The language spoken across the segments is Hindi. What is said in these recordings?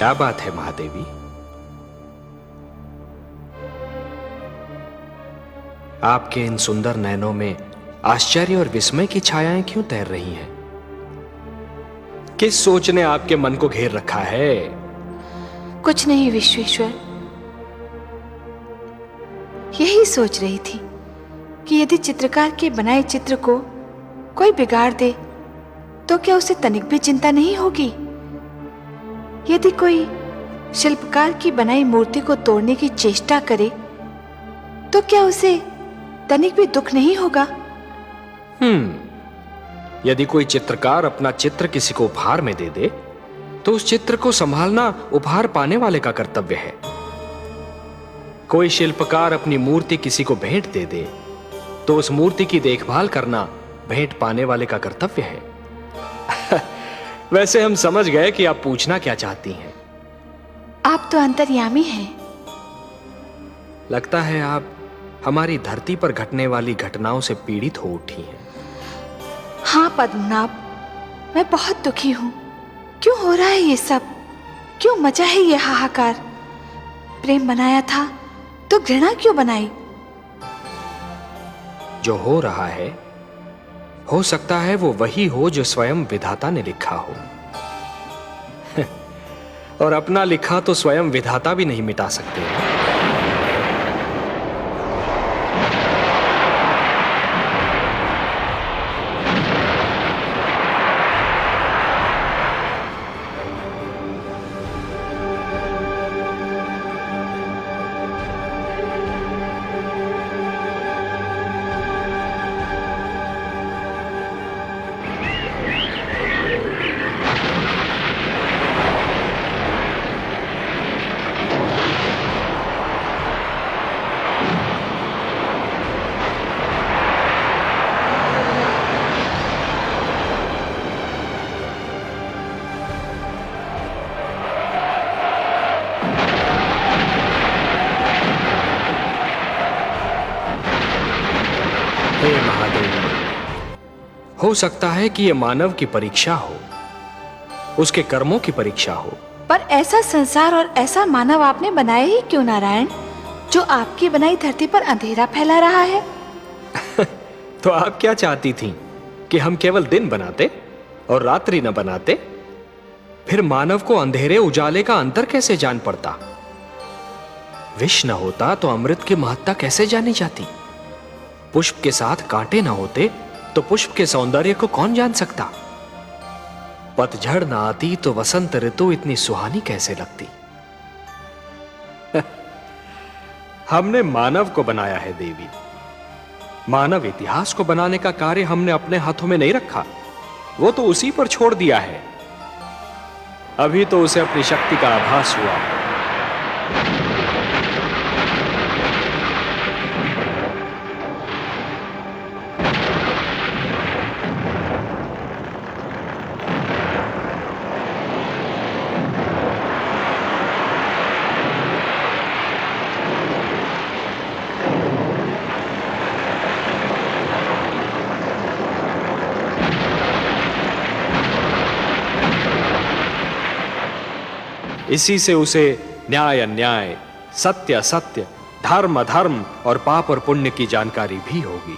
क्या बात है महादेवी? आपके इन सुंदर नयनों में आश्चर्य और विस्मय की छायाएं क्यों तैर रही हैं? किस सोच ने आपके मन को घेर रखा है? कुछ नहीं विश्वेश्वर, यही सोच रही थी कि यदि चित्रकार के बनाए चित्र को कोई बिगाड़ दे तो क्या उसे तनिक भी चिंता नहीं होगी? यदि कोई शिल्पकार की बनाई मूर्ति को तोड़ने की चेष्टा करे तो क्या उसे तनिक भी दुख नहीं होगा? यदि कोई चित्रकार अपना चित्र किसी को उपहार में दे दे तो उस चित्र को संभालना उपहार पाने वाले का कर्तव्य है। कोई शिल्पकार अपनी मूर्ति किसी को भेंट दे दे तो उस मूर्ति की देखभाल करना भेंट पाने वाले का कर्तव्य है। वैसे हम समझ गए कि आप पूछना क्या चाहती हैं। आप तो अंतर्यामी हैं। लगता है आप हमारी धरती पर घटने वाली घटनाओं से पीड़ित हो उठी हैं। हाँ पद्मनाभ, मैं बहुत दुखी हूं। क्यों हो रहा है ये सब? क्यों मचा है ये हाहाकार? प्रेम बनाया था तो घृणा क्यों बनाई? जो हो रहा है हो सकता है वो वही हो जो स्वयं विधाता ने लिखा हो। और अपना लिखा तो स्वयं विधाता भी नहीं मिटा सकते। हे महादेव, हो सकता है कि यह मानव की परीक्षा हो, उसके कर्मों की परीक्षा हो। पर ऐसा संसार और ऐसा मानव आपने बनाया ही क्यों नारायण, जो आपकी बनाई धरती पर अंधेरा फैला रहा है? तो आप क्या चाहती थीं कि हम केवल दिन बनाते और रात्रि न बनाते? फिर मानव को अंधेरे उजाले का अंतर कैसे जान पड़ता? विष न होता तो अमृत की महत्ता कैसे जानी जाती? पुष्प के साथ कांटे न होते तो पुष्प के सौंदर्य को कौन जान सकता? पतझड़ न आती तो वसंत ऋतु इतनी सुहानी कैसे लगती? हमने मानव को बनाया है देवी। मानव इतिहास को बनाने का कार्य हमने अपने हाथों में नहीं रखा, वो तो उसी पर छोड़ दिया है। अभी तो उसे अपनी शक्ति का आभास हुआ। इसी से उसे न्याय अन्याय, सत्य असत्य, धर्म अधर्म और पाप और पुण्य की जानकारी भी होगी।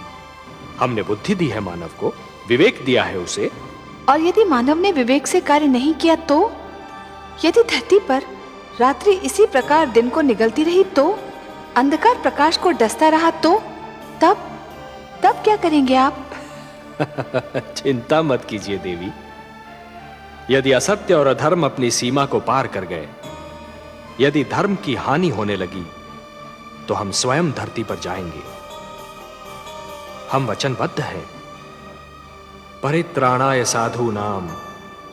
हमने बुद्धि दी है मानव को, विवेक दिया है उसे। और यदि मानव ने विवेक से कार्य नहीं किया तो? यदि धरती पर रात्रि इसी प्रकार दिन को निगलती रही तो, अंधकार प्रकाश को डसता रहा तो, तब क्या करेंगे आप? चिंता मत कीजिए देवी। यदि असत्य और अधर्म अपनी सीमा को पार कर गए, यदि धर्म की हानि होने लगी, तो हम स्वयं धरती पर जाएंगे। हम वचनबद्ध हैं। परित्राणाय साधूनाम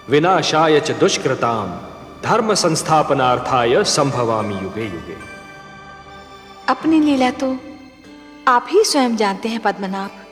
विनाशाय च दुष्कृताम धर्म संस्थापनार्थाय संभवामि युगे युगे। अपनी लीला तो आप ही स्वयं जानते हैं पद्मनाभ।